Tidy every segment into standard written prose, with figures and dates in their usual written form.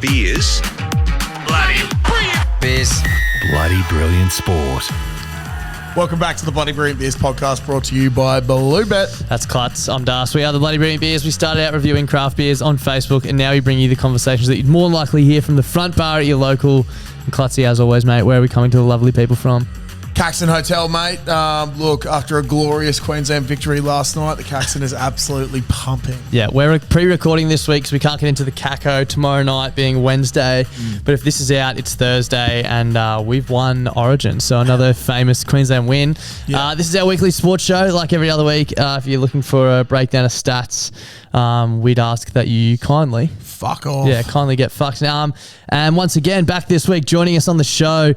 Beers. Bloody brilliant. Beers. Bloody brilliant sport. Welcome back to the Bloody Brilliant Beers podcast, brought to you by Bluebet. That's Klutz. I'm Das. We are the Bloody Brilliant Beers. We started out reviewing craft beers on Facebook, and now we bring you the conversations that you'd more than likely hear from the front bar at your local. And Klutzy, as always, mate, where are we coming to the lovely people from? Caxton Hotel, mate. Look, after a glorious Queensland victory last night, the Caxton is absolutely pumping. Yeah, we're pre-recording this week, so we can't get into the Caco tomorrow night being Wednesday. But if this is out, it's Thursday, and we've won Origin. So another famous Queensland win. Yeah. This is our weekly sports show, like every other week. If you're looking for a breakdown of stats, we'd ask that you kindly... Fuck off. Yeah, kindly get fucked. And once again, back this week, joining us on the show,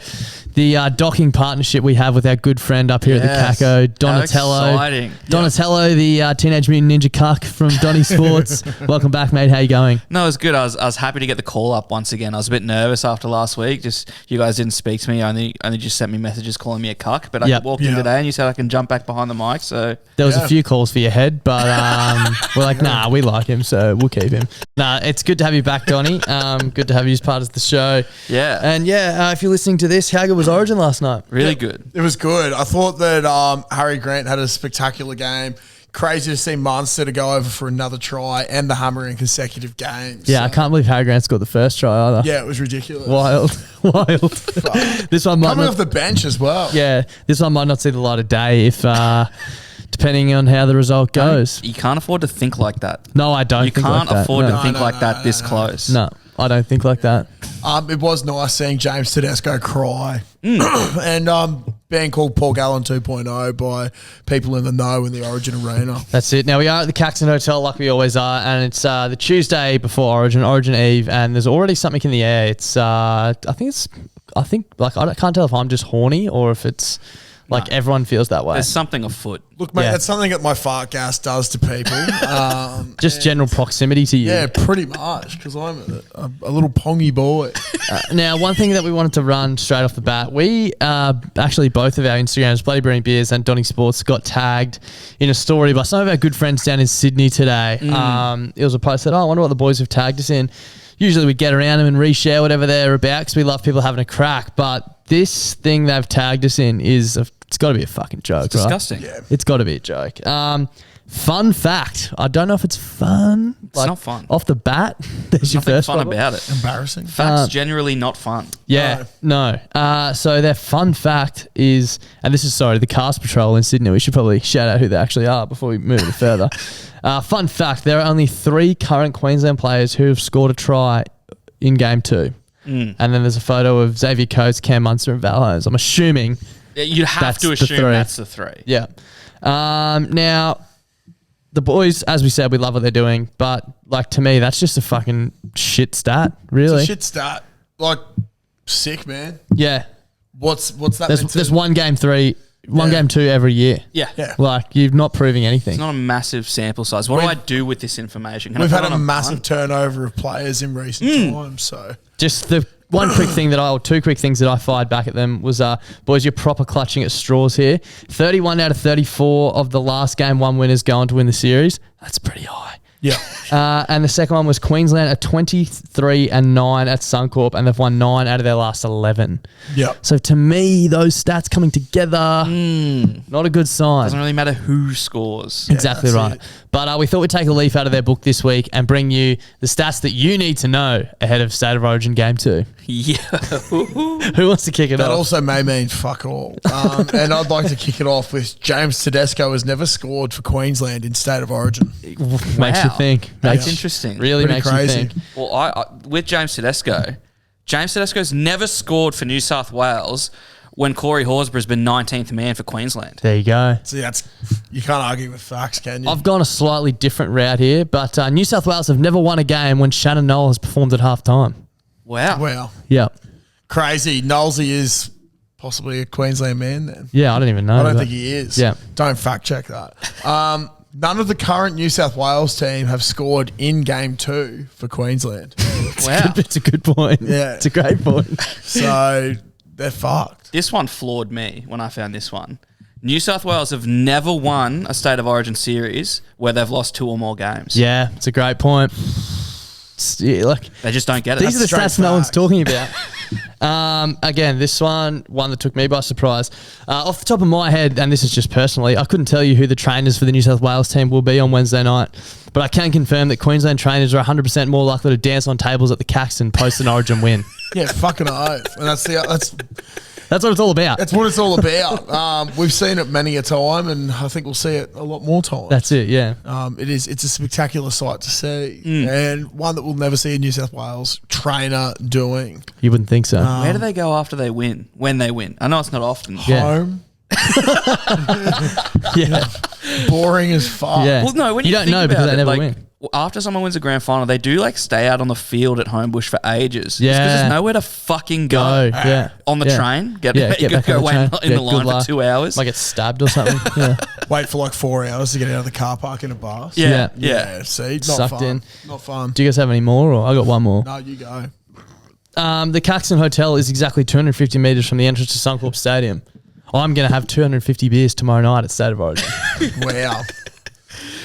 the docking partnership we have with our good friend up here at the Caco, Donatello. How exciting. Donatello, the Teenage Mutant Ninja Cuck from Donny Sports. Welcome back, mate. How you going? No, it was good. I was happy to get the call up once again. I was a bit nervous after last week. Just you guys didn't speak to me. Only just sent me messages calling me a cuck. But I walked in today and you said I can jump back behind the mic. So there was a few calls for your head, but we're like, nah, we like him, so we'll keep him. Nah, it's good to have you back, Donny. Good to have you as part of the show. Yeah. And if you're listening to this, how good was Origin last night? Really good. It was good. I thought that Harry Grant had a spectacular game. Crazy to see Munster to go over for another try and the hammer in consecutive games. Yeah, I can't believe Harry Grant scored the first try either. Yeah, it was ridiculous. Wild. This one might Coming not, off the bench as well. Yeah, this one might not see the light of day if, depending on how the result goes. You can't afford to think like that. No, I don't. You think can't like that. afford No. to think like that this close. No, I don't think like that. It was nice seeing James Tedesco cry and being called Paul Gallen 2.0 by people in the know in the Origin arena. That's it. Now we are at the Caxton Hotel like we always are, and it's the Tuesday before Origin Eve, and there's already something in the air. It's I think I can't tell if I'm just horny or if it's like everyone feels that way. There's something afoot. Look, mate, that's something that my fart gas does to people. Just general proximity to you. Yeah, pretty much, because I'm a little pongy boy. Now, one thing that we wanted to run straight off the bat, we actually both of our Instagrams, Bloody Brilliant Beers and Donny Sports, got tagged in a story by some of our good friends down in Sydney today. It was a post that, I wonder what the boys have tagged us in. Usually we get around them and reshare whatever they're about because we love people having a crack. But this thing they've tagged us in it's got to be a fucking joke, It's disgusting. Yeah. It's got to be a joke. Fun fact. I don't know if it's fun. It's not fun. Off the bat, there's your Nothing first fun problem. about it. Embarrassing. Facts generally not fun. Yeah, no. So their fun fact is, and this is, the Cast Patrol in Sydney. We should probably shout out who they actually are before we move any further. Fun fact, there are only 3 current Queensland players who have scored a try in Game 2. And then there's a photo of Xavier Coates, Cam Munster and Val Holmes. I'm assuming... You'd have to assume that's the 3. Yeah. Now, the boys, as we said, we love what they're doing, but to me, that's just a fucking shit stat, really. It's a shit start. Sick, man. Yeah. What's that? There's one Game 3, Game 2 every year. Yeah. You're not proving anything. It's not a massive sample size. What do I do with this information? We've had a massive turnover of players in recent times, so... Just the one quick thing two quick things that I fired back at them was, boys, you're proper clutching at straws here. 31 out of 34 of the last Game 1 winners go on to win the series. That's pretty high. Yeah. And the second one was Queensland at 23-9 at Suncorp, and they've won 9 out of their last 11. Yeah. So to me, those stats coming together, not a good sign. Doesn't really matter who scores. Exactly right. it. But we thought we'd take a leaf out of their book this week and bring you the stats that you need to know ahead of State of Origin Game 2. Yeah. Who wants to kick it That off? also may mean fuck all. And I'd like to kick it off with James Tedesco has never scored for Queensland in State of Origin. Makes you think. That's interesting. Really Pretty makes crazy. you think. Well, I with James Tedesco's never scored for New South Wales when Corey Horsburgh's been 19th man for Queensland. There you go. See, you can't argue with facts, can you? I've gone a slightly different route here, but New South Wales have never won a game when Shannon Noel has performed at halftime. Wow. Wow. Yeah. Crazy. Knowlesy is possibly a Queensland man then. Yeah, I don't even know. I don't think he is. Yeah. Don't fact check that. None of the current New South Wales team have scored in Game 2 for Queensland. Wow. It's a good point. Yeah. It's a great point. So they're fucked. This one floored me when I found this one. New South Wales have never won a State of Origin series where they've lost 2 or more games. Yeah, it's a great point. Like They just don't get it. these are the straight stats no one's facts. talking about. Again, this one that took me by surprise. Off the top of my head, and this is just personally, I couldn't tell you who the trainers for the New South Wales team will be on Wednesday night, but I can confirm that Queensland trainers are 100% more likely to dance on tables at the Caxton post an Origin win. Yeah, fucking oath. And That's what it's all about. that's what it's all about. We've seen it many a time, and I think we'll see it a lot more times. That's it, yeah. It's a spectacular sight to see, and one that we'll never see a New South Wales trainer doing. You wouldn't think so. Where do they go after they win? When they win? I know it's not often. Yeah. Home, Yeah. boring as fuck. Yeah. Well, no, when You you don't think know about because they it, never like, win. after someone wins a grand final, they do like stay out on the field at Homebush for ages. Yeah. Because there's nowhere to fucking go. Oh, yeah. On the Yeah. train, Yeah, get back go on the wait train. in Yeah, the line good for luck. 2 hours. Might get stabbed or something. Yeah. Wait for like 4 hours to get out of the car park in a bus. yeah, Yeah. yeah. See, not Sucked fun. in. Not fun. Do you guys have any more? Or I got one more. No, you go. The Caxton Hotel is exactly 250 metres from the entrance to Suncorp Stadium. I'm going to have 250 beers tomorrow night at State of Origin. Wow.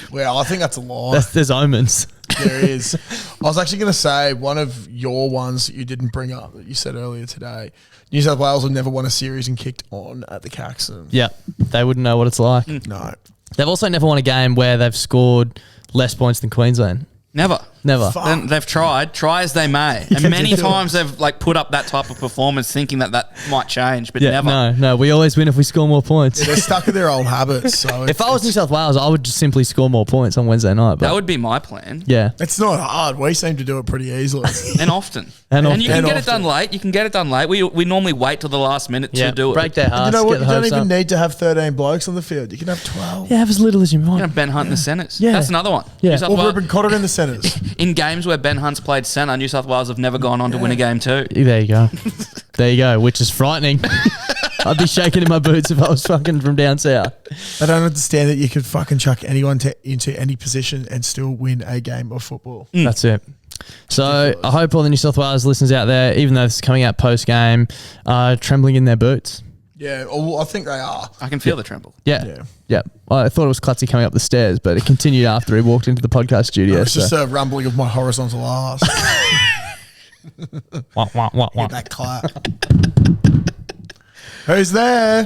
Well, I think that's a lie. There's omens. There is. I was actually going to say one of your ones that you didn't bring up that you said earlier today. New South Wales have never won a series and kicked on at the Caxton. Yeah, they wouldn't know what it's like. No. They've also never won a game where they've scored less points than Queensland. Never. Never. Fuck. Then they've try as they may, and many times they've like put up that type of performance, thinking that might change, but never. No, we always win if we score more points. They're stuck in their old habits. So If I was New South Wales, I would just simply score more points on Wednesday night. But That would be my plan, yeah, it's not hard. We seem to do it pretty easily. and often. And And you can often. get it done late. You can get it done late. We normally wait till the last minute yeah. to do it. Break their You hearts. know what? Get You the don't hopes even up. need to have 13 blokes on the field. You can have 12. Yeah, have as little as you You want. know, Ben Hunt in the centres. Yeah. That's another one. Yeah. New South Or Wales- Ruben Cotter in the centres. in games where Ben Hunt's played centre, New South Wales have never gone on to win a game too. There you go. There you go, which is frightening. I'd be shaking in my boots if I was fucking from down south. I don't understand that you could fucking chuck anyone into any position and still win a game of football. That's it. So I hope all the New South Wales listeners out there, even though this is coming out post game, are trembling in their boots. Yeah, well, I think they are. I can feel the tremble. Yeah. Yeah. I thought it was Clutzy coming up the stairs, but it continued after he walked into the podcast studio. It's just a rumbling of my horizontal ass. Wah, wah, wah, wah. Hit that clap. Who's there?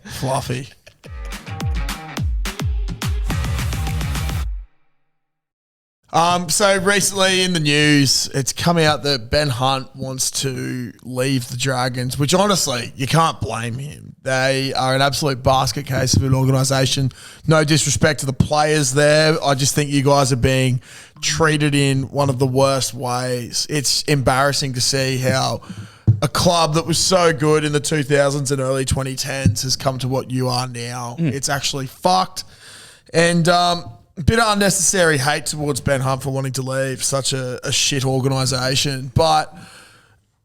Fluffy. So recently in the news, it's come out that Ben Hunt wants to leave the Dragons, which honestly, you can't blame him. They are an absolute basket case of an organisation. No disrespect to the players there. I just think you guys are being treated in one of the worst ways. It's embarrassing to see how a club that was so good in the 2000s and early 2010s has come to what you are now. It's actually fucked. And a bit of unnecessary hate towards Ben Hunt for wanting to leave such a shit organisation. But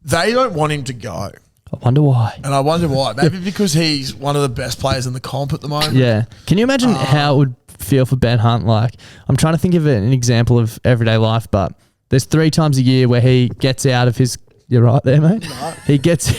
they don't want him to go. I wonder why. And I wonder why. Maybe because he's one of the best players in the comp at the moment. Yeah. Can you imagine how it would feel for Ben Hunt? Like, I'm trying to think of an example of everyday life, but there's 3 times a year where he gets out of his. You're right there, mate. No. He gets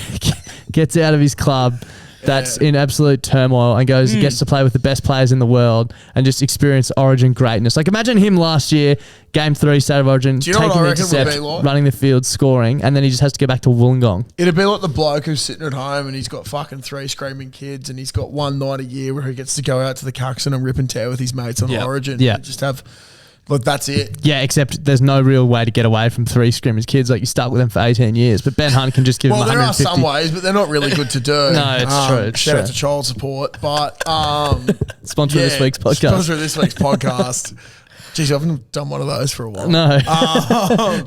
out of his club that's in absolute turmoil and gets to play with the best players in the world and just experience Origin greatness. Like, imagine him last year, Game 3, State of Origin, Do you know taking what I the reckon would intercept, be like? running the field, scoring, and then he just has to go back to Wollongong. It'd be like the bloke who's sitting at home and he's got fucking 3 screaming kids and he's got one night a year where he gets to go out to the Caxton and rip and tear with his mates on Origin. Yeah. And just have, look, that's it. Yeah, except there's no real way to get away from 3 scrimmage kids. Like, you stuck with them for 18 years. But Ben Hunt can just give Well, them there are 150. some ways, but they're not really good to do. No, it's true, it's shout out true. to child support. But Sponsor of this week's podcast. Sponsor of this week's podcast. Jeez, I haven't done one of those for a while. No.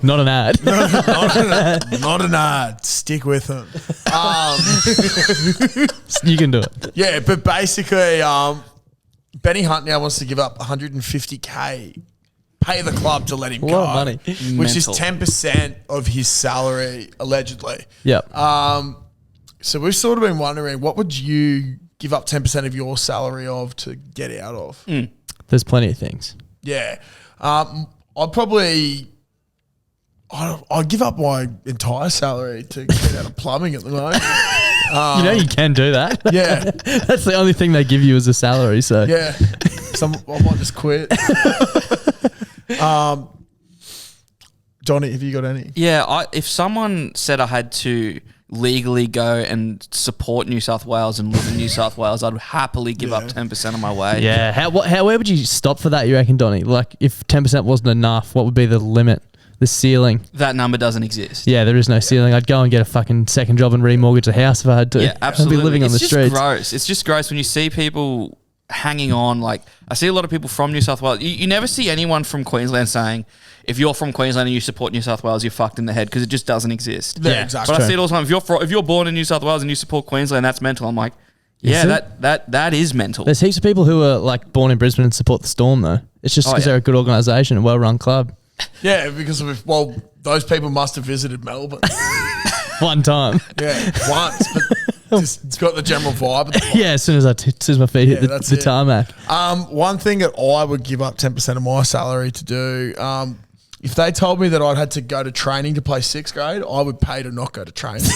Not an ad. Not an ad. Stick with them. You can do it. Yeah, but basically, Benny Hunt now wants to give up 150K, pay the club to let him A go. lot of money. Which is Mental. 10% of his salary, allegedly. Yep. So we've sort of been wondering, what would you give up 10% of your salary of to get out of? There's plenty of things. Yeah. I'd probably... I'd give up my entire salary to get out of plumbing at the moment. You know you can do that. Yeah. That's the only thing they give you as a salary. So Yeah. I might just quit. Donny, have you got any? Yeah, if someone said I had to legally go and support New South Wales and live in New South Wales, I'd happily give up 10% of my wage. Yeah. Where would you stop for that, you reckon, Donny? Like, if 10% wasn't enough, what would be the limit, the ceiling? That number doesn't exist. Yeah, there is no ceiling. I'd go and get a fucking second job and remortgage a house if I had to. Yeah, absolutely. I'd be living on the streets. It's just gross. It's just gross when you see people hanging on. Like, I see a lot of people from New South Wales. You never see anyone from Queensland saying, if you're from Queensland and you support New South Wales, you're fucked in the head, because it just doesn't exist. Yeah, exactly. But I see it all the time. If you're born in New South Wales and you support Queensland, that's mental. I'm like, yeah, that is mental. There's heaps of people who are like born in Brisbane and support the Storm though. It's just because they're a good organisation, a well-run club. Yeah, because those people must have visited Melbourne. One time. Yeah, once, but it's got the general vibe. Of the place. Yeah, as soon as my feet hit the tarmac. One thing that I would give up 10% of my salary to do, if they told me that I'd had to go to training to play sixth grade, I would pay to not go to training.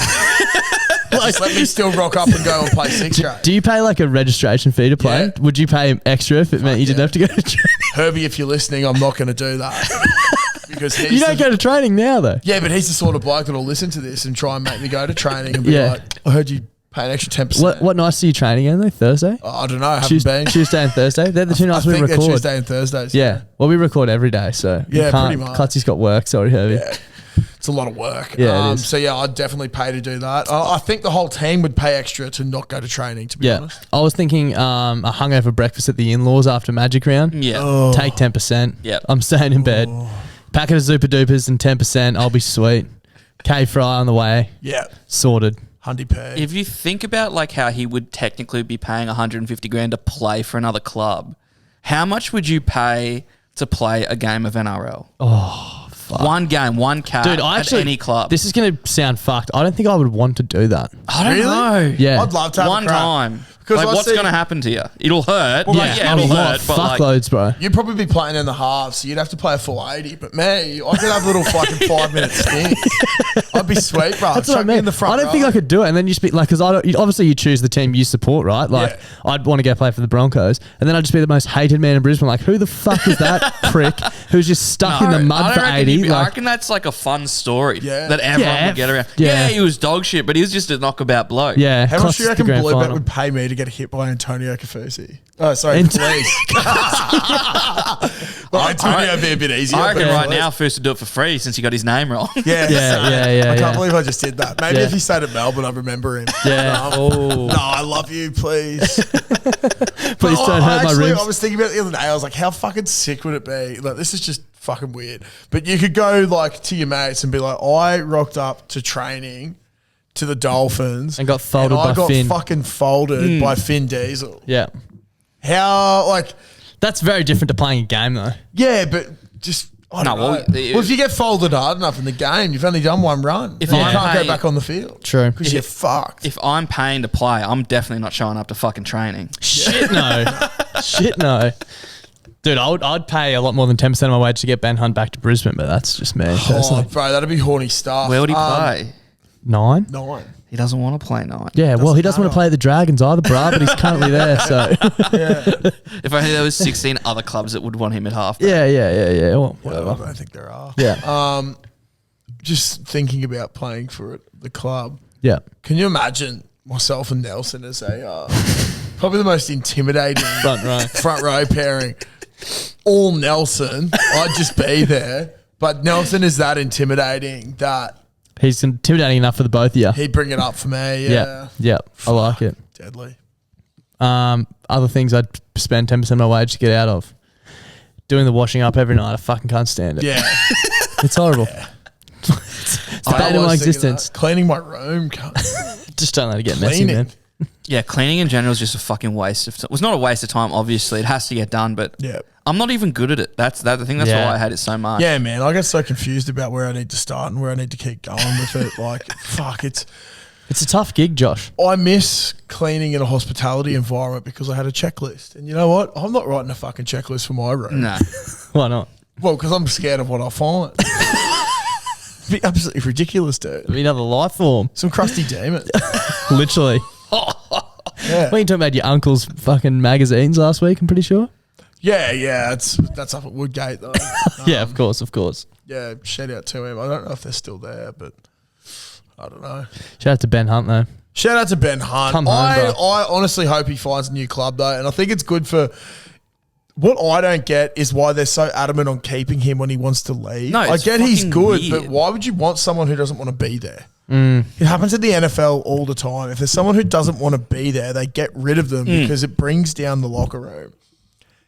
Just let me still rock up and go and play sixth grade. Do you pay like a registration fee to play? Yeah. Would you pay extra if it meant you didn't have to go to training? Herbie, if you're listening, I'm not going to do that. Because you don't go to training now though. Yeah, but he's the sort of bloke that'll listen to this and try and make me go to training and be like, I heard you pay an extra 10%. What nights are you training in though? Thursday? I don't know. I haven't been. Tuesday and Thursday? They're the two nights we record. I think they're Tuesday and Thursdays. Yeah. Well, we record every day, so yeah, pretty much. Clutzy's got work, sorry, Herbie. Yeah. It's a lot of work. Yeah, it is. So, yeah, I'd definitely pay to do that. I think the whole team would pay extra to not go to training, to be honest. I was thinking a hungover breakfast at the in-laws after Magic Round. Yeah. Take 10%. Yeah. I'm staying in bed. Packet of Zupa Dupas and 10%. I'll be sweet. K-Fry on the way. Yeah. Sorted. Hundy P. If you think about like how he would technically be paying 150 grand to play for another club, how much would you pay to play a game of NRL? Oh, fuck. One game, one cap at any club. This is going to sound fucked. I don't think I would want to do that. I don't know. Yeah. I'd love to have one time. Like, what's going to happen to you? It'll hurt. Well, it'll hurt. But fuckloads, bro. You'd probably be playing in the half, so you'd have to play a full 80. But me, I could have little fucking 5-minute stints. I'd be sweet, bro. That's what I mean. In the front I don't think I could do it. And then you just be like, because obviously you choose the team you support, right? Like, I'd want to go play for the Broncos, and then I'd just be the most hated man in Brisbane. Like, who the fuck is that prick who's just stuck in the mud for 80? I reckon that's like a fun story that everyone would get around. Yeah, he was dog shit, but he was just a knockabout bloke. Yeah. How much do you reckon Bluebet would pay me to get hit by Antonio Kafusi? Oh, sorry, police. Well, Antonio would be a bit easier. I reckon right now Foose would do it for free since he got his name wrong. Yeah. I can't believe I just did that. Maybe if he stayed at Melbourne, I'd remember him. Yeah. No, I love you, please. Please don't hurt my ribs. I was thinking about it the other day. I was like, how fucking sick would it be? Like, this is just fucking weird. But you could go like to your mates and be like, I rocked up to training to the Dolphins and got folded by Finn. I got fucking folded by Finn Diesel. Yeah. How, like... That's very different to playing a game, though. Yeah, but just... I don't know. Well, if you get folded hard enough in the game, you've only done one run. You can't go back on the field. True. Because you're fucked. If I'm paying to play, I'm definitely not showing up to fucking training. Shit, no. Shit, no. Dude, I'd pay a lot more than 10% of my wage to get Ben Hunt back to Brisbane, but that's just me. Oh, bro, that'd be horny stuff. Where would he play? 9. He doesn't want to play 9. Yeah, well, he doesn't want to play at the Dragons either, bruh, but he's currently there, so. If only there was 16 other clubs that would want him at half. Yeah. Well, whatever. I don't think there are. Yeah. Just thinking about playing for the club. Yeah. Can you imagine myself and Nelson as a probably the most intimidating front row pairing? All Nelson, I'd just be there, but Nelson is that intimidating that he's intimidating enough for the both of you. He'd bring it up for me. Yeah. I like it. Deadly. Other things I'd spend 10% of my wage to get out of. Doing the washing up every night. I fucking can't stand it. Yeah. It's horrible. It's the bane of my existence. Cleaning my room. Just don't let it get messy, man. Yeah, cleaning in general is just a fucking waste of time. Well, it's not a waste of time, obviously. It has to get done, but I'm not even good at it. That's the thing. That's why I hate it so much. Yeah, man. I get so confused about where I need to start and where I need to keep going with it. Like, fuck, it's a tough gig, Josh. I miss cleaning in a hospitality environment because I had a checklist. And you know what? I'm not writing a fucking checklist for my room. No. Why not? Well, because I'm scared of what I'll find. It'd be absolutely ridiculous, dude. It'd be another life form. Some crusty demon. Literally. Yeah. We talking about your uncle's fucking magazines last week, I'm pretty sure. Yeah, that's up at Woodgate though. Yeah, of course. Yeah, shout out to him. I don't know if they're still there, but I don't know. Shout out to Ben Hunt though. Shout out to Ben Hunt. Come home, bro. I honestly hope he finds a new club though, and I think it's good for. What I don't get is why they're so adamant on keeping him when he wants to leave. No, I it's get he's fucking good, weird. but why would you want someone who doesn't want to be there? It happens in the NFL all the time. If there's someone who doesn't want to be there, they get rid of them because it brings down the locker room.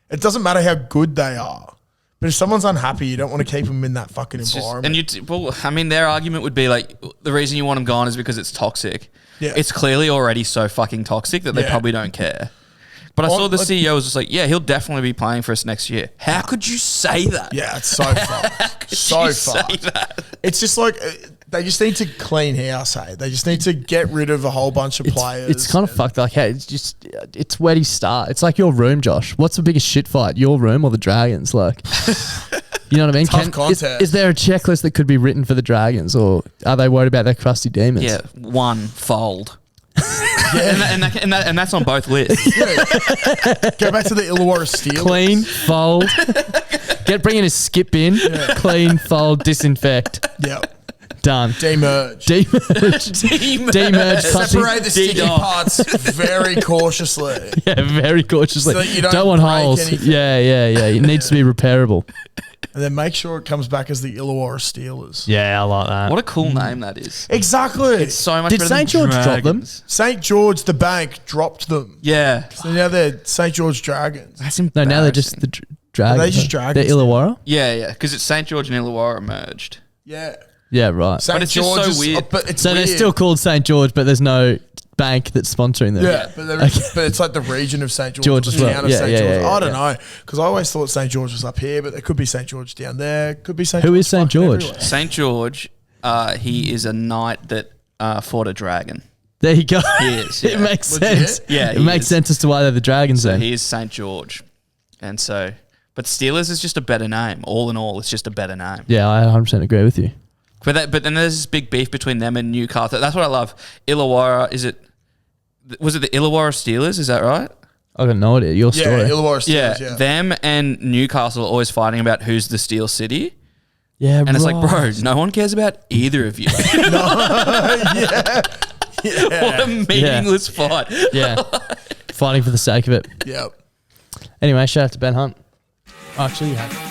It doesn't matter how good they are. But if someone's unhappy, you don't want to keep them in that fucking environment. Their argument would be like, the reason you want them gone is because it's toxic. Yeah. It's clearly already so fucking toxic that they probably don't care. But I saw the CEO was just like, yeah, he'll definitely be playing for us next year. How could you say that? Yeah, it's so fucked. So fucked. It's just like they just need to clean house, hey? They just need to get rid of a whole bunch of players. It's kind of fucked. Like, hey, it's where do you start? It's like your room, Josh. What's the biggest shit fight, your room or the Dragons? Like, you know what I mean? Tough contest. Is there a checklist that could be written for the Dragons, or are they worried about their crusty demons? Yeah, one, fold. and that's on both lists. Go back to the Illawarra Steel. Clean, fold. Bring in a skip bin. Clean, fold, disinfect. Yep. Done. Demerge. Demerge. Separate the sticky parts very cautiously. Yeah, very cautiously. So that you don't want break holes. anything. Yeah. It needs to be repairable. And then make sure it comes back as the Illawarra Steelers. Yeah, I like that. What a cool name that is. Exactly. It's so much Did better St. than George drop them? Dragons. St. George, the bank, dropped them. Yeah. So now they're St. George Dragons. That's No, embarrassing. now they're just the Dragons. Are they just Dragons They're Illawarra? Yeah, because it's St. George and Illawarra merged. Yeah. Yeah, right. St. But it's just so weird. But it's So weird. they're still called St. George, but there's no bank that's sponsoring them. Yeah, but it's like the region of St. George, George or as the well. town of Yeah, St. yeah, George. yeah, I don't yeah. know, because I always thought St. George was up here, but there could be St. George down there. Could be St. Who George. is St. fucking George? everywhere. St. George, he is a knight that fought a dragon. There you go. He is, It yeah. makes Legit? sense. Yeah, it he makes is. sense as to why they're the Dragons So then. he is St. George. And so, but Steelers is just a better name. All in all, it's just a better name. Yeah, I 100% agree with you. But then there's this big beef between them and Newcastle. That's what I love. Illawarra, was it the Illawarra Steelers? Is that right? I got no idea. Your Yeah, story. Illawarra Steelers. Yeah, Them and Newcastle are always fighting about who's the Steel City. Yeah, And it's like, bro, no one cares about either of you. What a meaningless fight. Yeah. Fighting for the sake of it. Yep. Anyway, shout out to Ben Hunt. Actually, you have.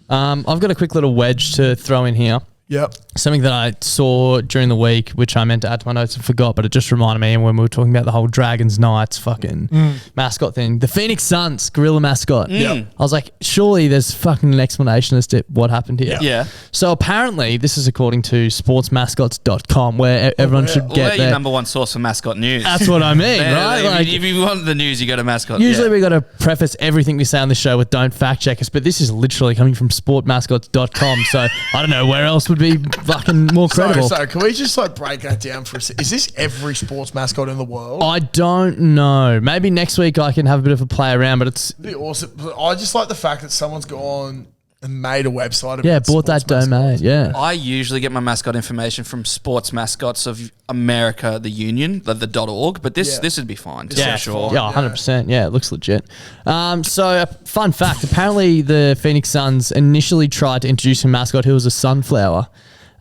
I've got a quick little wedge to throw in here. Yep. Something that I saw during the week, which I meant to add to my notes and forgot, but it just reminded me when we were talking about the whole Dragons Knights fucking mascot thing. The Phoenix Suns gorilla mascot. Yep. I was like, surely there's fucking an explanation as to what happened here. Yeah. So apparently, this is according to sportsmascots.com, where everyone should Well, get they're your their... number one source for mascot news. That's what I mean, Yeah, right? if, Like, if you want the news, you go to Mascot. usually yeah. we got to preface everything we say on the show with don't fact check us, but this is literally coming from sportmascots.com, so I don't know where else would be fucking more credible. So can we just like break that down for a second? Is this every sports mascot in the world? I don't know. Maybe next week I can have a bit of a play around, but it's... It'd be awesome. But I just like the fact that someone's gone and made a website. Yeah, about bought that sports domain. mascots. Yeah. I usually get my mascot information from Sports Mascots of America, the Union, the .org, but this would be fine. Yeah, for sure. Yeah, 100%. Yeah, it looks legit. So, fun fact. Apparently, the Phoenix Suns initially tried to introduce a mascot who was a sunflower.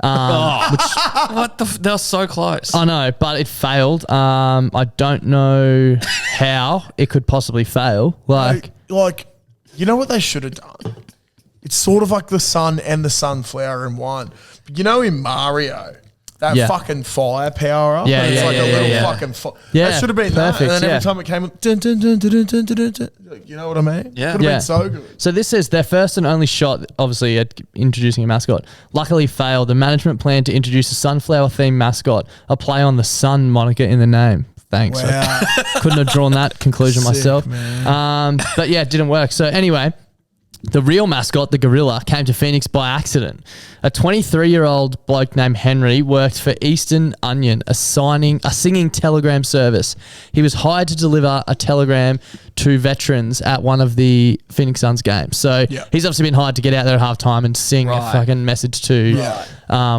What the? They're so close. I know, but it failed. I don't know how it could possibly fail. Like, You know what they should have done? It's sort of like the sun and the sunflower in one. But you know in Mario, that Yeah. fucking fire power up? Yeah, and it's yeah, like yeah, a little yeah. fucking fire. Yeah, That should have been perfect, that. And then yeah. every time it came, dun, dun, dun, dun, dun, dun, dun, dun, dun. You know what I mean? Yeah. Could have been so good. So this is their first and only shot, obviously, at introducing a mascot. Luckily failed. The management planned to introduce a sunflower-themed mascot, a play on the sun moniker in the name. Thanks. Wow. I couldn't have drawn that conclusion Sick, myself. man. But yeah, it didn't work. So anyway, the real mascot, the gorilla, came to Phoenix by accident. A 23-year-old bloke named Henry worked for Eastern Onion, a singing telegram service. He was hired to deliver a telegram to veterans at one of the Phoenix Suns games. So Yeah. he's obviously been hired to get out there at halftime and sing a Right. fucking message to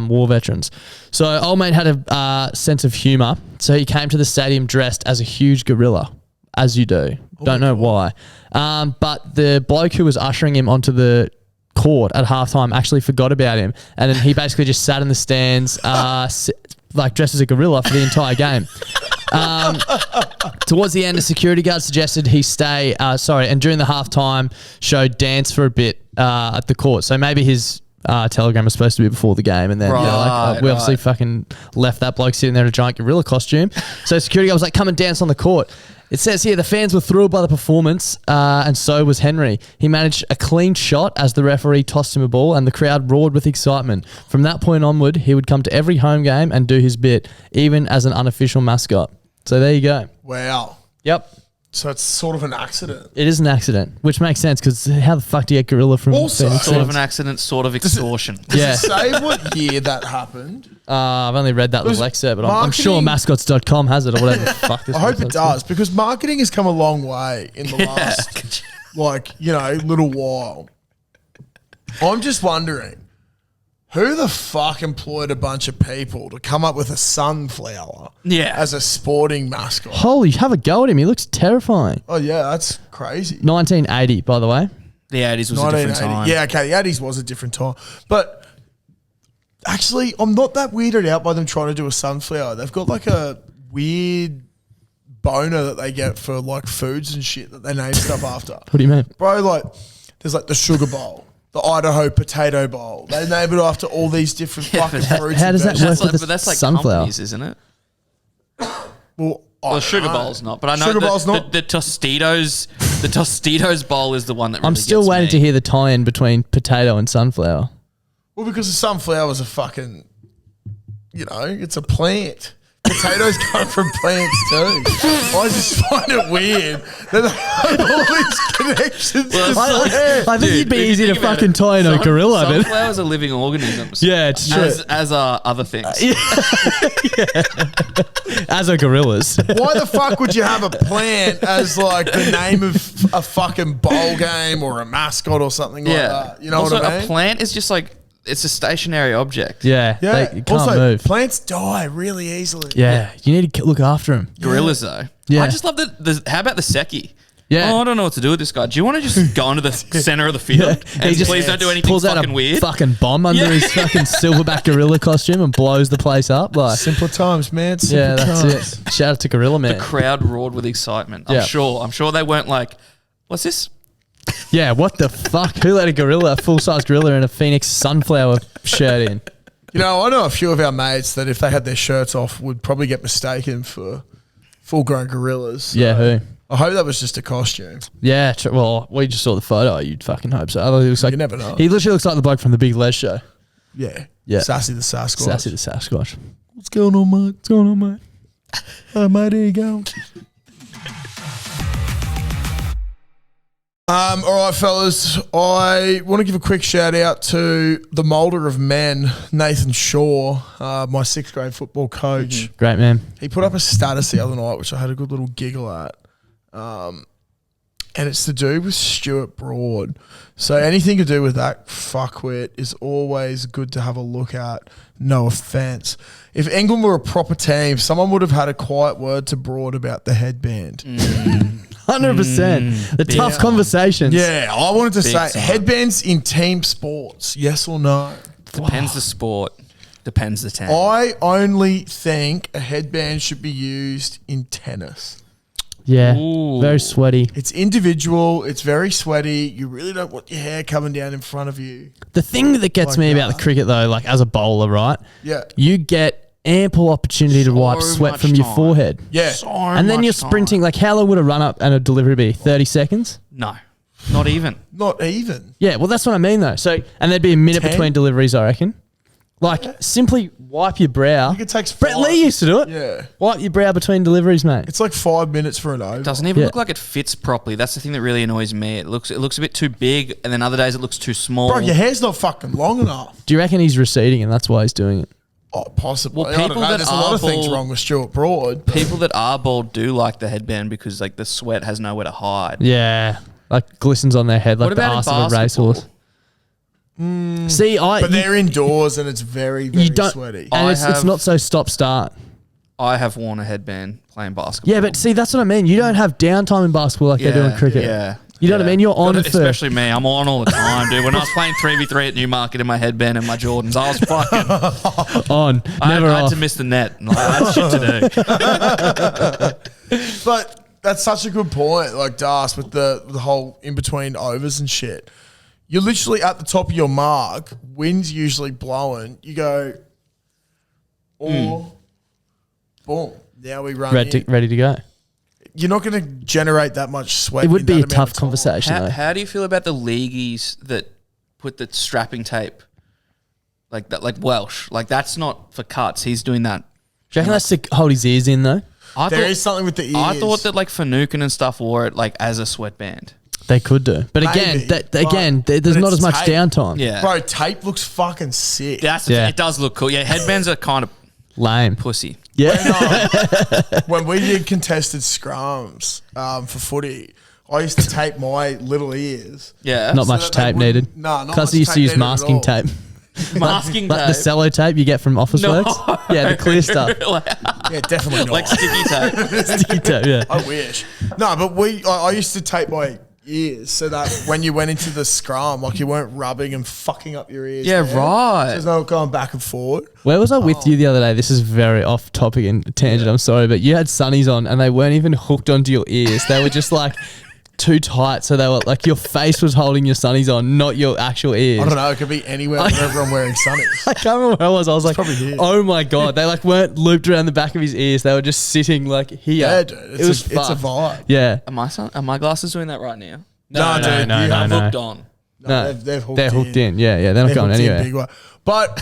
war veterans. So old mate had a sense of humour, so he came to the stadium dressed as a huge gorilla. as you do. Don't know why. But the bloke who was ushering him onto the court at halftime actually forgot about him, and then he basically just sat in the stands, like dressed as a gorilla for the entire game. Towards the end, a security guard suggested he stay. And during the halftime show, dance for a bit at the court. So maybe his telegram was supposed to be before the game, and then we obviously fucking left that bloke sitting there in a giant gorilla costume. So security guard was like, "Come and dance on the court." It says here the fans were thrilled by the performance, and so was Henry. He managed a clean shot as the referee tossed him a ball, and the crowd roared with excitement. From that point onward, he would come to every home game and do his bit, even as an unofficial mascot. So there you go. Wow. Yep. So it's sort of an accident. It is an accident, which makes sense because how the fuck do you get gorilla from Also, Phoenix? Sort of an accident, sort of extortion. Does Yeah. it say what year that happened? I've only read that little excerpt, but I'm sure marketing- mascots.com has it or whatever the fuck this I hope it website's does, because marketing has come a long way in the last, little while. I'm just wondering, who the fuck employed a bunch of people to come up with a sunflower as a sporting mascot? Holy, have a go at him. He looks terrifying. Oh, yeah, that's crazy. 1980, by the way. The 80s was a different time. Yeah, okay, the 80s was a different time. But actually, I'm not that weirded out by them trying to do a sunflower. They've got like a weird boner that they get for like foods and shit that they name stuff after. What do you mean? Bro, like, there's like the Sugar Bowl, the Idaho Potato Bowl. They name it after all these different fucking fruits. how does that work? But with the that's like sunflower? companies, isn't it? Well, Well, Sugar Bowl's not, but I know Sugar Bowl's not. the Tostitos bowl is the one that really I'm still gets waiting me. to hear the tie-in between potato and sunflower. Well, because the sunflower's a fucking, it's a plant. Potatoes come from plants too. I just find it weird that they have all these connections to plants. I think you'd be if you easy to think about fucking it, tie in a gorilla. Then. Sunflowers are living organisms. Yeah, it's true. As are other things. As are gorillas. Why the fuck would you have a plant as like the name of a fucking bowl game or a mascot or something like that? You know also, what I mean? a plant is just like, it's a stationary object. Yeah, Yeah. you can't Also, move. plants die really easily. Yeah, you need to look after them. Gorillas, though. Yeah. I just love how about the Seki? Yeah. Oh, I don't know what to do with this guy. Do you want to just go into the center of the field and please don't do anything pulls out fucking a weird? fucking bomb under his fucking silverback gorilla costume and blows the place up. Like, Simpler times, man. yeah, Simpler that's times. it. Shout out to Gorilla Man. The crowd roared with excitement. Yeah. I'm sure they weren't like, what's this? Yeah, what the fuck? Who let a gorilla, a full-size gorilla in a Phoenix sunflower shirt in? I know a few of our mates that if they had their shirts off would probably get mistaken for full-grown gorillas. So Yeah, who? I hope that was just a costume. Yeah, well, we just saw the photo. You'd fucking hope so. Otherwise, he looks like, You never know. He literally looks like the bloke from the Big Les show. Yeah. Yeah. Sassy the Sasquatch. Sassy the Sasquatch. What's going on, mate? What's going on, mate? Oh, mate, there you go. All right, fellas. I want to give a quick shout out to the moulder of men, Nathan Shaw, my sixth grade football coach. Great man. He put up a status the other night, which I had a good little giggle at. And it's to do with Stuart Broad. So anything to do with that fuckwit is always good to have a look at. No offense. If England were a proper team, someone would have had a quiet word to Broad about the headband. 100%. The tough conversations. Yeah, I wanted to say time. headbands in team sports, yes or no? Depends the sport. Depends the team. I only think a headband should be used in tennis. Yeah. Ooh. Very sweaty. It's individual. It's very sweaty. You really don't want your hair coming down in front of you. The thing that gets Like me that. about the cricket, though, like as a bowler, right? Yeah. You get ample opportunity to wipe So sweat much from your time. forehead. Yeah. And then you're sprinting. Like, how long would a run up and a delivery be? 30 seconds? No, not even. Not even. Yeah, well, that's what I mean, though. So, and there'd be a minute 10? between deliveries, I reckon. Like, simply wipe your brow. I think it takes Brett 5. Lee used to do it. Yeah. Wipe your brow between deliveries, mate. It's like 5 minutes for an over. Doesn't even Yeah. look like it fits properly. That's the thing that really annoys me. It looks a bit too big, and then other days it looks too small. Bro, your hair's not fucking long enough. Do you reckon he's receding and that's why he's doing it? Oh, possibly. Well, I don't people know. that There's a lot are of things bald- wrong with Stuart Broad. but- People that are bald do like the headband because like the sweat has nowhere to hide. Yeah. Like, glistens on their head like What the about in arse of a basketball? racehorse. See, But they're indoors and it's very, very you don't, sweaty. and I it's have- not so stop-start. I have worn a headband playing basketball. Yeah, but see, that's what I mean. You don't have downtime in basketball like they do in cricket. Yeah. You know what I mean? You're on for... Especially me. I'm on all the time, dude. When I was playing 3v3 at Newmarket in my headband and my Jordans, I was fucking... on. Never I had off. to miss the net. Like, I had shit to do. But that's such a good point, like Das, with the whole in between overs and shit. You're literally at the top of your mark. Wind's usually blowing. You go, boom. Now we run in. Ready to go. You're not going to generate that much sweat. It would in be that a amount tough of time. conversation, though. How do you feel about the leagueies that put the strapping tape like that, like Welsh? Like, that's not for cuts. He's doing that. Do you reckon that's to hold his ears in, though? There is something with the ears. I thought that like Finucane and stuff wore it like as a sweatband. They could do. But Maybe, there's but not it's as much tape. downtime. Yeah. Bro, tape looks fucking sick. It does look cool. Yeah, headbands are kind of Lame. pussy. Yeah. When we did contested scrums for footy, I used to tape my little ears. Yeah. Not So much that they tape wouldn't- needed. No, not Because much he used to tape use needed at masking all. tape. masking Like the tape. cello tape you get from Office Works. Yeah, the clear stuff. Yeah, definitely not. like sticky tape. Sticky tape, yeah. I wish. No, but I used to tape my ears so that when you went into the scrum, like you weren't rubbing and fucking up your ears. Yeah, there. right. So there's no going back and forward. Where was I with you the other day? This is very off topic and tangent, I'm sorry, but you had sunnies on and they weren't even hooked onto your ears. They were just like too tight, so they were like your face was holding your sunnies on, not your actual ears. I don't know. It could be anywhere whenever I'm wearing sunnies. I can't remember where I was. I was like, probably here. oh my God. They like weren't looped around the back of his ears. They were just sitting like here. Yeah, dude. It was It's a fucked. vibe. Yeah. Are my glasses doing that right now? No, dude. no, you no, have no. Hooked on. No, they've hooked they're hooked in. Yeah, yeah. They're not going hooked in anywhere. big way. But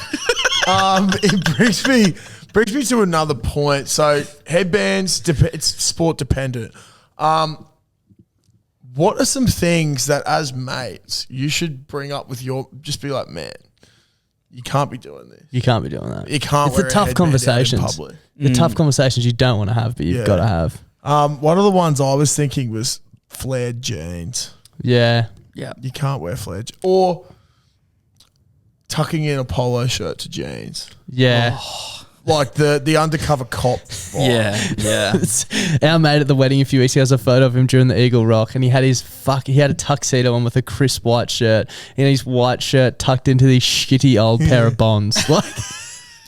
it brings me to another point. So headbands, it's sport dependent. What are some things that as mates you should bring up with just be like, man, you can't be doing this. You can't be doing that. You can't It's wear the a tough headband out in conversations. public. The tough conversations you don't want to have, but you've Yeah. got to have. One of the ones I was thinking was flared jeans. Yeah. Yeah. You can't wear flared or tucking in a polo shirt to jeans. Yeah. Like the undercover cop vibe. Yeah. Our mate at the wedding a few weeks ago has a photo of him during the Eagle Rock, and he had he had a tuxedo on with a crisp white shirt, and his white shirt tucked into these shitty old pair of bonds, like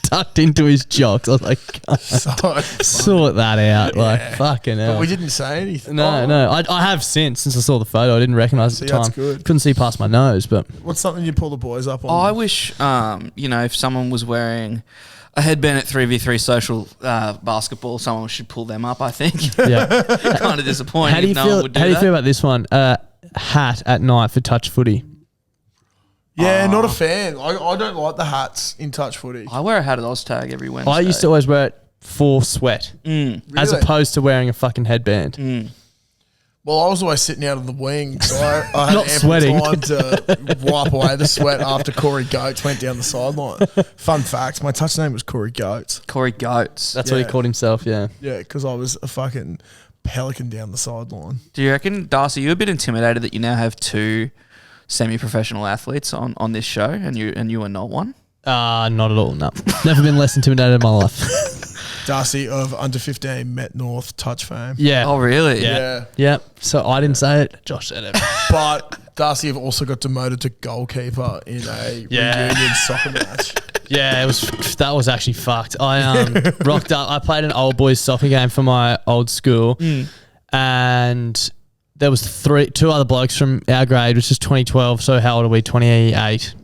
tucked into his jocks. I was like, God, So sort that out, like fucking hell. But we didn't say anything. No. I have since I saw the photo. I didn't recognise it at the that's time. good. Couldn't see past my nose, but What's something you pull the boys up on? I wish, if someone was wearing a headband at 3v3 social basketball, someone should pull them up, I think. yeah. Kind of disappointing How do you if no one would do How do you that. feel about this one? Hat at night for touch footy. Yeah, not a fan. I don't like the hats in touch footy. I wear a hat at Oztag every Wednesday. I used to always wear it for sweat, as Really? opposed to wearing a fucking headband. Well, I was always sitting out on the wing, so I had Not ample sweating. time to wipe away the sweat after Corey Goats went down the sideline. Fun fact, my touch name was Corey Goats. Corey Goats. That's what he Yeah. called himself. Yeah. Yeah, because I was a fucking pelican down the sideline. Do you reckon, Darcy, you're a bit intimidated that you now have two semi-professional athletes on this show and you are not one? Not at all. No, never been less intimidated in my life. Darcy of under 15 Met North touch fame. Yeah. Oh, really? Yeah. Yeah. So I didn't say it. Josh said it. But Darcy have also got demoted to goalkeeper in a reunion soccer match. Yeah, that was actually fucked. I rocked up. I played an old boys soccer game for my old school, and there was two other blokes from our grade, which is 2012. So how old are we? 28.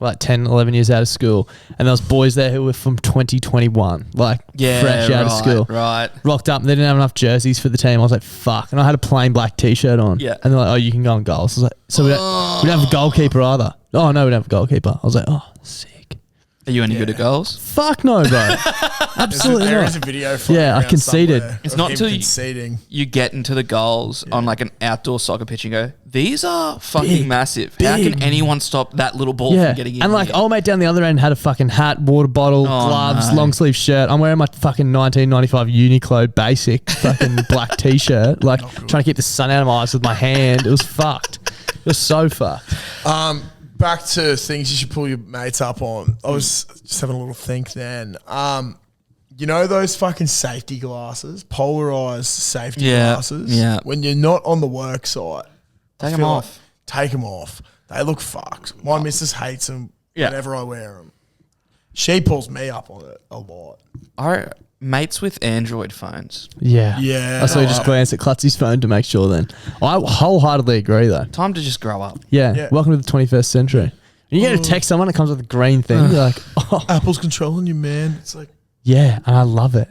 Like 10, 11 years out of school. And there was boys there who were from 2021, like fresh out of school. Right. Rocked up and they didn't have enough jerseys for the team. I was like, fuck. And I had a plain black t-shirt on. Yeah. And they're like, oh, you can go on goals. I was like, so we don't have a goalkeeper either. Oh, no, we don't have a goalkeeper. I was like, oh, sick. Are you any good at goals? Fuck no, bro. Absolutely There is a not. video floating Yeah, I around conceded. somewhere It's of not him till you- conceding. You get into the goals on like an outdoor soccer pitch and go, these are fucking massive. How big. can anyone stop that little ball Yeah. from getting in And like, here? old mate down the other end had a fucking hat, water bottle, gloves, no. long sleeve shirt. I'm wearing my fucking 1995 Uniqlo basic fucking black t-shirt, like trying to keep the sun out of my eyes with my hand. It was fucked. It was so fucked. Back to things you should pull your mates up on. I was just having a little think then. You know those fucking safety glasses, polarized safety Yeah, glasses? yeah. When you're not on the work site. Take I 'em feel off. like take them off. They look fucked. My missus hates them whenever I wear them. She pulls me up on it a lot. Our mates with Android phones. Yeah. Yeah. I saw you just glance at Clutzy's phone to make sure then. I wholeheartedly agree though. Time to just grow up. Yeah. Yeah. Welcome to the 21st century. And you get to text someone, it comes with a green thing. You're like, oh, Apple's controlling you, man. It's like, yeah, and I love it.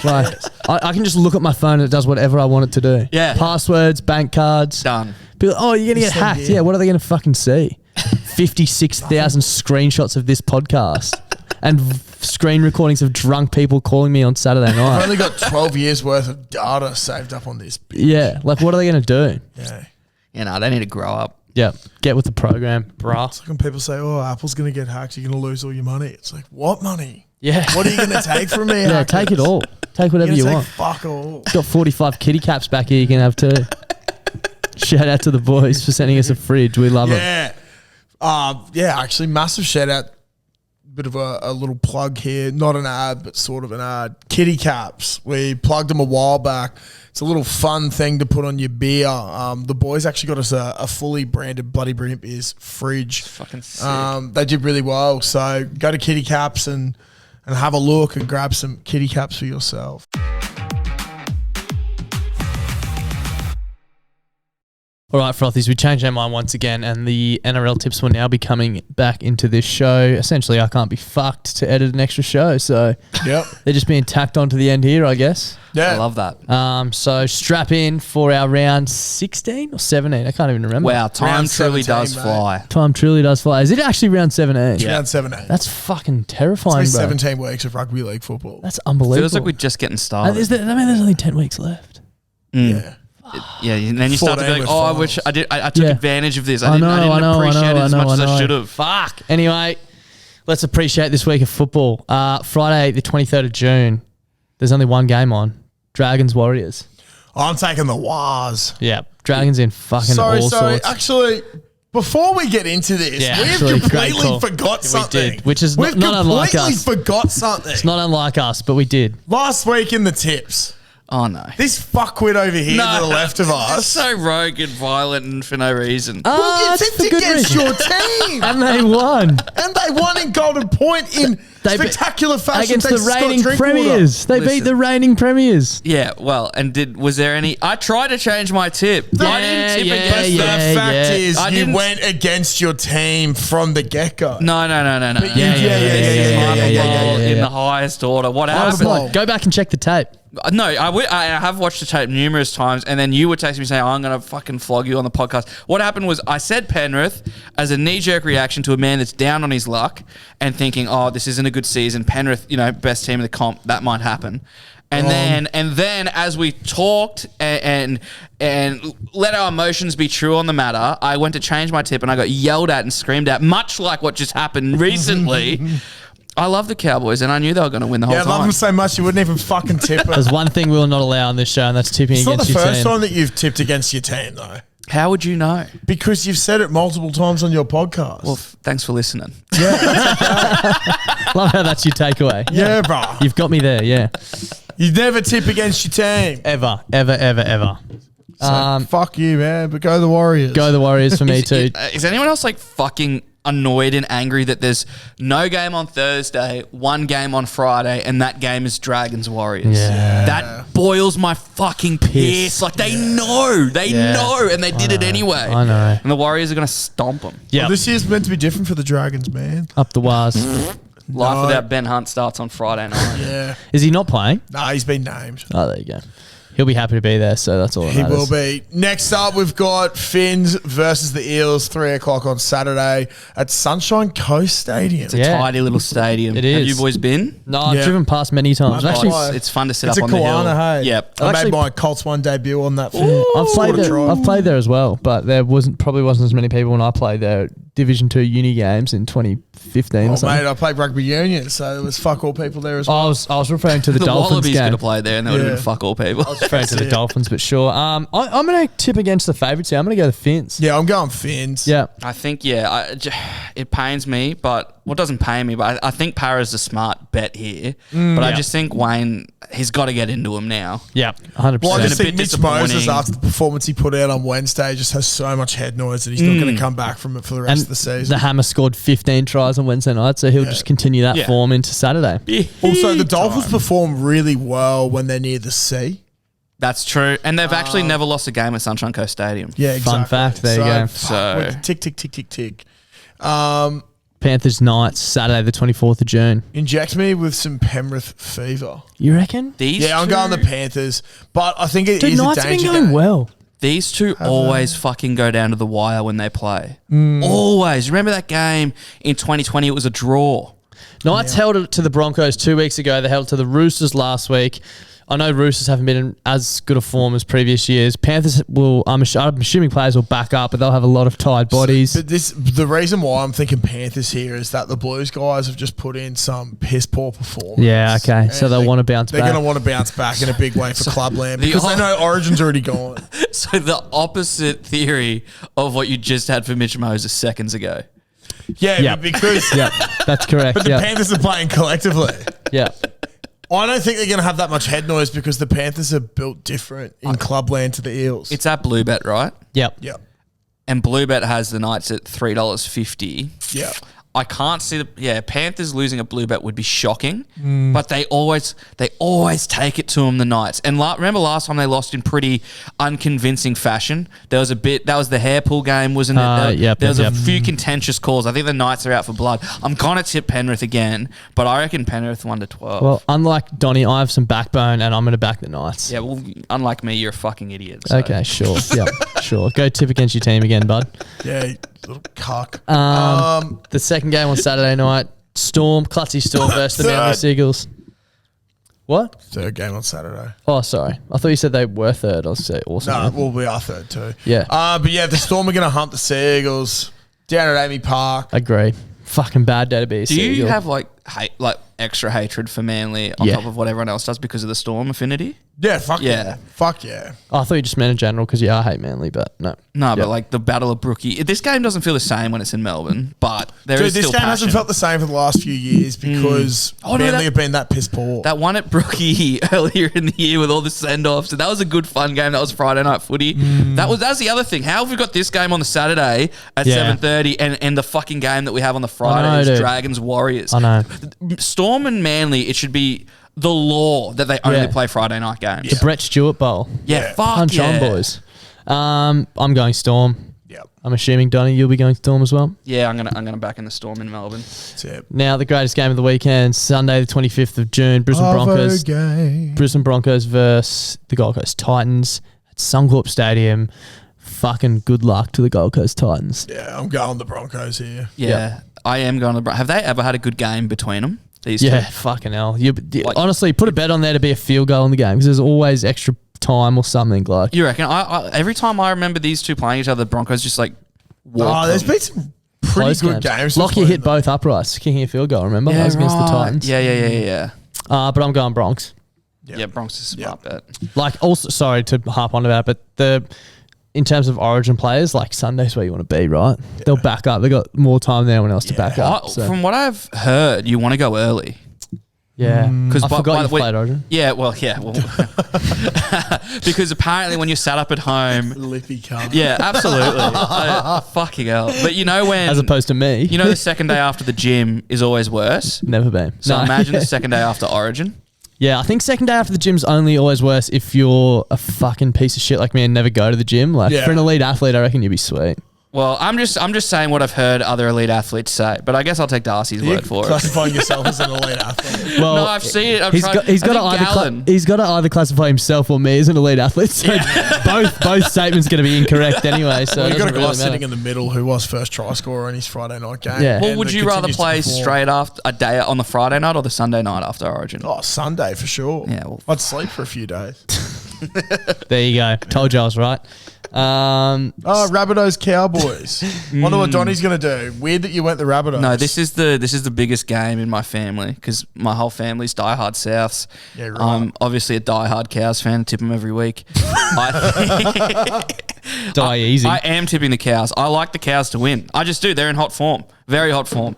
Like, I can just look at my phone and it does whatever I want it to do. Yeah. Passwords, bank cards. Done. People, oh, you're going to get Same hacked. here. Yeah, what are they going to fucking see? 56,000 screenshots of this podcast and screen recordings of drunk people calling me on Saturday I've night. only got 12 years worth of data saved up on this. Yeah, like what are they going to do? Yeah. You know, they need to grow up. Yeah, get with the program, bruh. It's like when people say, oh, Apple's going to get hacked, you're going to lose all your money. It's like, what money? Yeah. What are you going to take from me? Yeah, take it all. Take whatever you You're want. take fuck all. Got 45 kitty caps back here you can have too. Shout out to the boys for sending us a fridge. We love it. Yeah. Yeah, actually, massive shout out. Bit of a little plug here. Not an ad, but sort of an ad. Kitty caps. We plugged them a while back. It's a little fun thing to put on your beer. The boys actually got us a fully branded Bloody Brilliant Beers fridge. Fucking sick. They did really well. So go to Kitty Caps and have a look and grab some kitty caps for yourself. All right, Frothies, we changed our mind once again, and the NRL tips will now be coming back into this show. Essentially, I can't be fucked to edit an extra show, so Yep. they're just being tacked onto the end here, I guess. Yeah. I love that. So strap in for our round 16 or 17. I can't even remember. Wow, time Round truly 17, does mate. fly. Time truly does fly. Is it actually round 17? Round 17. That's fucking It's terrifying, only bro. 17 weeks of rugby league football. That's unbelievable. Feels like we're just getting started. There's only 10 weeks left. Yeah. Yeah, and then you start to be 14 like, with I finals. wish I did. I took Yeah. advantage of this. I didn't appreciate it as much as I should have. Fuck. Anyway, let's appreciate this week of football. Friday, the 23rd of June, there's only one game on. Dragons Warriors. I'm taking the Wars. Yeah. Dragons in fucking all sorts. Actually, before we get into this, Yeah, we've actually, great completely call. forgot We something. did, which is we've not unlike completely us. forgot something. It's not unlike us, but we did. Last week in the tips, Oh no. this fuckwit over here to the left of It's us. so rogue and violent and for no reason. Well, it's you for tipped good against reason. your team. And they won. And they won in Golden Point in They beat- spectacular fashion. Against thanks the to Scott reigning Drinkwater. premiers. They beat Listen. the reigning premiers. Yeah, well, and was there any? I tried to change my tip. I didn't tip against The them. fact is, I you didn't- went against your team from the get-go. No. yeah, This is yeah, my yeah, fault yeah. in the highest order. What Come happened? on, go back and check the tape. No, I have watched the tape numerous times, and then you would text me saying, I'm going to fucking flog you on the podcast. What happened was I said Penrith as a knee-jerk reaction to a man that's down on his luck and thinking, oh, this isn't a good season. Penrith, best team in the comp, that might happen. And then as we talked and let our emotions be true on the matter, I went to change my tip and I got yelled at and screamed at, much like what just happened recently. I love the Cowboys, and I knew they were going to win the whole Yeah, I time. love them so much you wouldn't even fucking tip it. There's one thing we will not allow on this show, and that's tipping It's not against the your first team. time that you've tipped against your team, though. How would you know? Because you've said it multiple times on your podcast. Well, thanks for listening. Love how that's your takeaway. yeah, bro. You've got me there, yeah. You never tip against your team. Ever. So, fuck you, man. But go the Warriors. Go the Warriors for me too. Is anyone else like fucking annoyed and angry that there's no game on Thursday, one game on Friday, and that game is Dragons Warriors? Yeah. That boils my fucking piss. Like they know, and they did it anyway. I know. And the Warriors are gonna stomp them. Yeah. Well, this year's meant to be different for the Dragons, man. Up the wires. Life without Ben Hunt starts on Friday night. Yeah. Is he not playing? Nah, he's been named. Oh, there you go. He'll be happy to be there, so that's all that He matters. will be. Next up, we've got Finns versus the Eels, 3 o'clock on Saturday at Sunshine Coast Stadium. Yeah. Tidy little stadium. It Have is. you boys been? No, I've Yeah. driven past many times. I've Actually, actually- It's fun to sit It's up a on the hill. Kalana, hey? Yep. I actually- made my Colts 1 debut on that. I've played What a there. try. I've played there as well, but there probably wasn't as many people when I played there. Division 2 uni games in 2015 or Oh, something. mate, I played rugby union, so there was fuck all people there as well. I was referring to the, The Dolphins Wallabies game. could have played there and there would have Yeah. been fuck all people. Referring to the Dolphins, but sure. I'm going to tip against the favourites here. I'm going to go the Finns. Yeah, I'm going Finns. Yeah. I think, it pains me, but what doesn't pain me, but I think Para's a smart bet here. But I just think Wayne, he's got to get into him now. Yeah, 100%. Well, I Been just a think bit Mitch Moses, disappointing. after the performance he put out on Wednesday, just has so much head noise that he's not going to come back from it for the rest of the season. The Hammer scored 15 tries on Wednesday night, so he'll just continue that Yeah. form into Saturday. Also, the Dolphins perform really well when they're near the sea. That's true. And they've actually never lost a game at Sunshine Coast Stadium. Yeah, exactly. Fun fact, there you go. So- tick, tick, tick, tick, tick. Panthers Knights, Saturday the 24th of June. Inject me with some Penrith fever. You reckon? These Yeah, I'm two, going the Panthers, but I think it Dude, is a Knights have been danger going game. well. These two always fucking go down to the wire when they play. Always. Remember that game in 2020? It was a draw. Knights held it to the Broncos 2 weeks ago. They held it to the Roosters last week. I know Roosters haven't been in as good a form as previous years. Panthers will, I'm assuming players will back up, but they'll have a lot of tired bodies. But the reason why I'm thinking Panthers here is that the Blues guys have just put in some piss poor performance. Yeah, okay. So And they'll want to bounce They're back. going to want to bounce back in a big way for Clubland the because they o- know Origin's already gone. So the opposite theory of what you just had for Mitch Moses seconds ago. Yeah, Yeah. but because Yeah, that's correct. but the Yeah, Panthers are playing collectively. yeah. I don't think they're going to have that much head noise because the Panthers are built different in Clubland to the Eels. It's at Bluebet, right? Yep. yeah, And Bluebet has the Knights at $3.50. yeah. I can't see Panthers losing a blue bet would be shocking, but they always take it to them, the Knights. And remember last time they lost in pretty unconvincing fashion. There was that was the hair pull game, wasn't it? There was a few contentious calls. I think the Knights are out for blood. I'm gonna tip Penrith again, but I reckon Penrith 1-12. Well, unlike Donny, I have some backbone, and I'm going to back the Knights. yeah, well, unlike me, you're a fucking idiot. So. Okay, sure. Yeah, sure. Go tip against your team again, bud. Yeah, you little cuck. The second game on Saturday night, Clutzy Storm versus the Manly Third. Seagulls. What? Third game on Saturday. Oh, sorry. I thought you said they were third. I was say awesome. No, well, we are third too. Yeah. But yeah, the Storm are going to hunt the Seagulls down at Amy Park. Agree. Fucking bad day to be a Do you Seagull. have like extra hatred for Manly on Yeah. top of what everyone else does because of the Storm affinity? Yeah, fuck yeah. Yeah. Fuck yeah. Oh, I thought you just meant in general because, I hate Manly, but no. No, Yep. but like the Battle of Brookie, this game doesn't feel the same when it's in Melbourne, but there is Dude, this still game passion. hasn't felt the same for the last few years because Oh, no, Manly that- have been that piss poor. That one at Brookie earlier in the year with all the send-offs, and that was a good fun game. That was Friday night footy. That's the other thing. How have we got this game on the Saturday at Yeah. 7:30 and the fucking game that we have on the Friday know, is dude. Dragons Warriors? I know. Storm and Manly, it should be the law that they only Yeah. play Friday night games. The Brett Stewart Bowl. Yeah, fuck Punch yeah. on, boys. I'm going Storm. Yep. I'm assuming, Donny, you'll be going Storm as well. Yeah, I'm gonna back in the Storm in Melbourne. That's it. Now, the greatest game of the weekend, Sunday, the 25th of June, Brisbane Broncos. Brisbane Broncos versus the Gold Coast Titans at Suncorp Stadium. Fucking good luck to the Gold Coast Titans. Yeah, I'm going the Broncos here. Yeah, Yeah. I am going to. Have they ever had a good game between them? These Yeah, two? fucking hell. Like- Honestly, put a bet on there to be a field goal in the game because there's always extra time or something. Like, You reckon? Every time I remember these two playing each other, the Broncos just like walk. Oh, there's them. been some pretty close good games. Lockie between hit them. both uprights, kicking a field goal, remember? That was against the right. Titans. Yeah. But I'm going Bronx. Yeah, Bronx is a smart bet. Like, also, sorry to harp on about it, but in terms of Origin players, like Sunday's where you want to be, right? They'll back up. They got more time than anyone else to back up. So. From what I've heard, you want to go early. Yeah, because I by- forgot by you the way- played Origin. Yeah, well, because apparently when you sat up at home, Lippy cup. yeah, absolutely, fucking hell. But you know when, As opposed to me, you know, the second day after the gym is always worse. never been. So No. imagine the second day after Origin. Yeah, I think second day after the gym's only always worse if you're a fucking piece of shit like me and never go to the gym. Like Yeah. for an elite athlete, I reckon you'd be sweet. Well, I'm just saying what I've heard other elite athletes say, but I guess I'll take Darcy's You're word for it. classifying yourself as an elite athlete. Well, No, I've seen it. He's got to either classify himself or me as an elite athlete. So both statements going to be incorrect anyway. So Well, it you've got a doesn't guy really sitting matter. in the middle who was first try scorer in his Friday night game. Yeah. Well, and would that you rather continues to play perform. straight after a day on the Friday night or the Sunday night after Origin? Oh, Sunday for sure. Yeah, well- I'd sleep for a few days. There you go. Told you I was right. Rabbitohs Cowboys. Wonder what Donny's going to do. Weird that you went the Rabbitohs. No, this is the biggest game in my family because my whole family's diehard Souths. Yeah, right. I'm obviously a diehard Cows fan. Tip them every week. Die easy. I am tipping the Cows. I like the Cows to win. I just do. They're in hot form. Very hot form.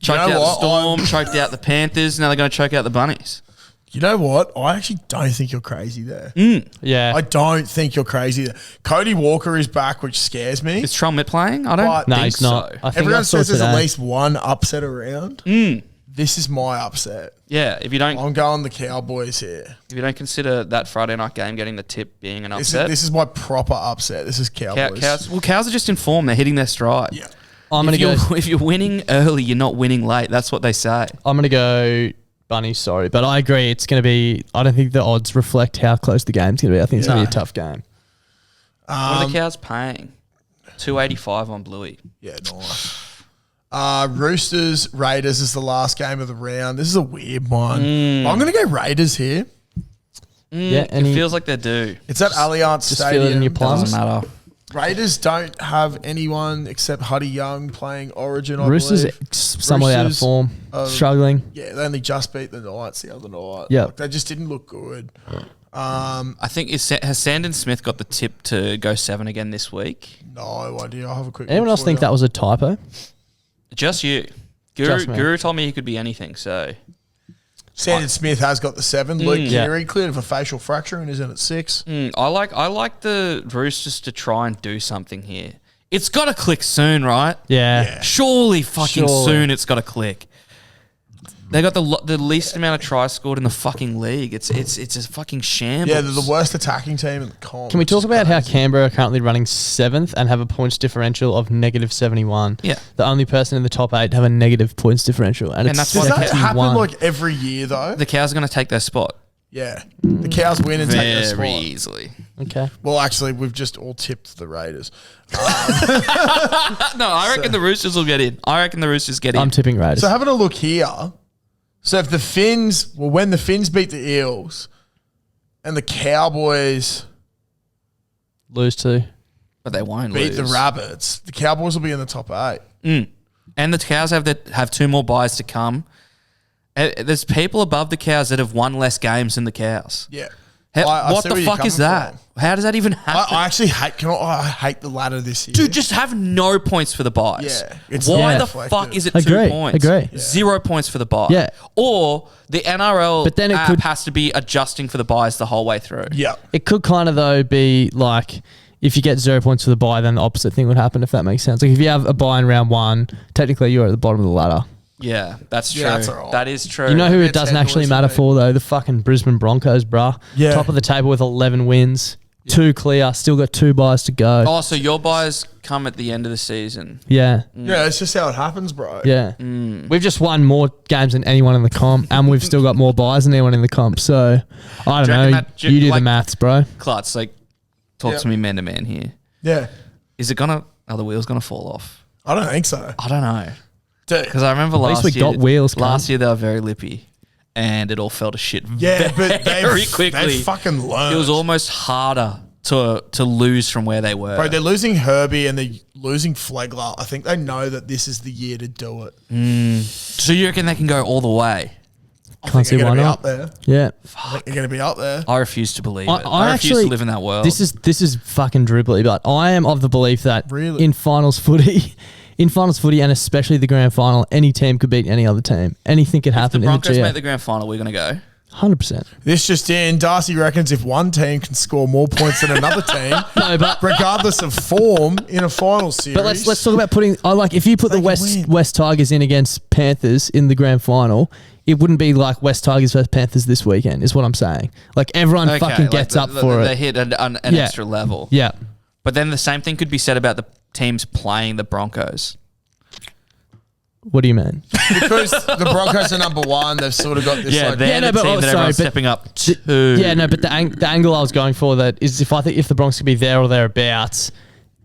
Choked out the Storm, choked out the Panthers. Now they're going to choke out the Bunnies. You know what? I actually don't think you're crazy there. Yeah. I don't think you're crazy there. Cody Walker is back, which scares me. Is Trummitt playing? I don't But- No, think he's not. so. I think Everyone I saw says there's at today. least one upset around. This is my upset. Yeah, if you don't I'm going the Cowboys here. consider that Friday night game getting the tip being an upset. This is my proper upset. This is Cowboys. Cows are just in form. They're hitting their stride. Yeah. I'm going to go. If you're winning early, you're not winning late. That's what they say. I'm going to go Bunnies, sorry. But I agree. It's going to be, I don't think the odds reflect how close the game's going to be. I think it's going to be a tough game. What are the Cows paying? $2.85 on Bluey. Yeah, nice. Roosters, Raiders is the last game of the round. This is a weird one. I'm going to go Raiders here. Yeah, and It feels like they're due. It's at Allianz just feel it in Stadium. your plums. Doesn't matter. Raiders don't have anyone except Huddy Young playing Origin, I Roosters believe. somewhat out of Roosters, form, struggling. Yeah, they only just beat the Knights the other night. Yeah. Like, they just didn't look good. I think has Sandon Smith got the tip to go 7 again this week? No idea. I'll have a quick Anyone look else for think you. that was a typo? Just you. Just me. Guru told me he could be anything, so Sandon Smith has got the 7. Luke Yeah. Keary cleared of a facial fracture and is in at 6. I like the Roosters to try and do something here. It's got to click soon, right? Yeah. Surely fucking Surely. soon it's got to click. They got the least amount of tries scored in the fucking league. It's a fucking shambles. Yeah, they're the worst attacking team in the comp. Can we talk about how Canberra are currently running 7th and have a points differential of -71? Yeah. The only person in the top 8 have a negative points differential. And it's that's Does what that happen 71. like every year though? The Cows are going to take their spot Yeah. The Cows win and take their spot. very easily. Okay. Well, actually, we've just all tipped the Raiders. No, I reckon the Roosters will get in. I'm tipping Raiders. So having a look here. So if the Finns, when the Finns beat the Eels and the Cowboys Lose 2. But they won't beat lose. the Rabbits, the Cowboys will be in the top 8. And the Cows have 2 more buys to come. There's people above the Cows that have won less games than the Cows. Yeah. What see the where you're fuck is coming that? from. How does that even happen? I actually hate. I hate the ladder this year. Dude, just have no points for the buys. Yeah, it's Why not the reflective. fuck is it Agree, 2 points? agree. Yeah. 0 points for the buy. Yeah. Or the NRL But then it app could- has to be adjusting for the buys the whole way through. Yeah. It could kind of, though, be like if you get 0 points for the bye, then the opposite thing would happen, if that makes sense. Like if you have a bye in round 1, technically you're at the bottom of the ladder. Yeah, that's true. Yeah, that's all right. That is true. You know who it It's doesn't head actually noise matter for me. for, though? The fucking Brisbane Broncos, bruh. Yeah. Top of the table with 11 wins. 2 clear. Still got 2 buys to go. Oh, so your buys come at the end of the season. Yeah. Yeah, it's just how it happens, bro. Yeah. We've just won more games than anyone in the comp, and we've still got more buys than anyone in the comp. So, I Do don't you know. reckon that- You do the like- maths, bro. Klutz, talk Yeah. to me man to man here. Yeah. Are the wheels gonna fall off? I don't think so. I don't know. Dude, Because I remember least last we year. got wheels, cunt. Last year they were very lippy, and it all fell to shit. yeah, but very quickly. They fucking learned. It was almost harder to lose from where they were. Bro, they're losing Herbie and they're losing Flegler. I think they know that this is the year to do it. So you reckon they can go all the way? Can't see They're why gonna be not. up there. Yeah. I think they're going to be up there. I refuse to believe I it. I refuse actually to live in that world. This is fucking dribbly, but I am of the belief that Really? in finals footy, and especially the grand final, any team could beat any other team. Anything could if the happen in the Broncos make GA. the grand final, we're gonna go. 100%. This just in, Darcy reckons if one team can score more points than another team, No, but regardless of form in a final series. But let's talk about putting. I like if you put They the can win. West Tigers in against Panthers in the grand final, it wouldn't be like West Tigers versus Panthers this weekend. Is what I'm saying. Like everyone fucking gets up for They it. hit an Yeah. extra level. Yeah, But then the same thing could be said about the teams playing the Broncos. what do you mean? because the Broncos are number 1, they've sort of got this like... they're the but team also- that everyone's but stepping up The- to. Yeah, no, but the angle I was going for that is if I think if the Bronx could be there or thereabouts,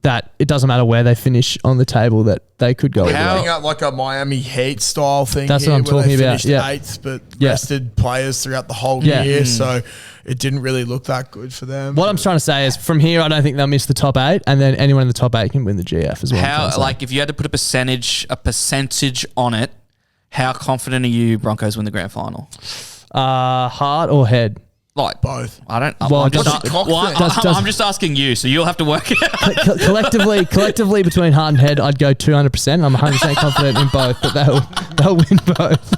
that it doesn't matter where they finish on the table, that they could go. We're How- putting up like a Miami Heat style thing. That's here, what I'm where talking they about, finished yeah. 8th, but Yeah. rested players throughout the whole Yeah. year, so it didn't really look that good for them. What I'm trying to say is, from here, I don't think they'll miss the top 8, and then anyone in the top 8 can win the GF as well. I'm trying to How, say. like, if you had to put a percentage on it, how confident are you Broncos win the grand final? heart or head? Like Both. I don't. Well, I'm, just, what's your cock well, thing? I'm just asking you, so you'll have to work it out. Collectively between heart and head, I'd go 200%. I'm 100% confident in both, but they'll win both.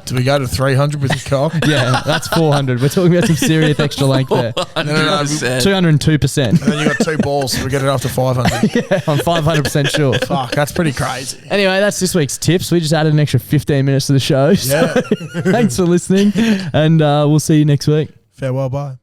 Do we go to 300 with your cock? Yeah, that's 400. We're talking about some serious extra length there. 100%. 202%. And then you got 2 balls, so we get it up to 500. I'm 500% sure. Fuck, that's pretty crazy. Anyway, that's this week's tips. We just added an extra 15 minutes to the show. So Yeah. thanks for listening, and we'll see you next week. Farewell, bye.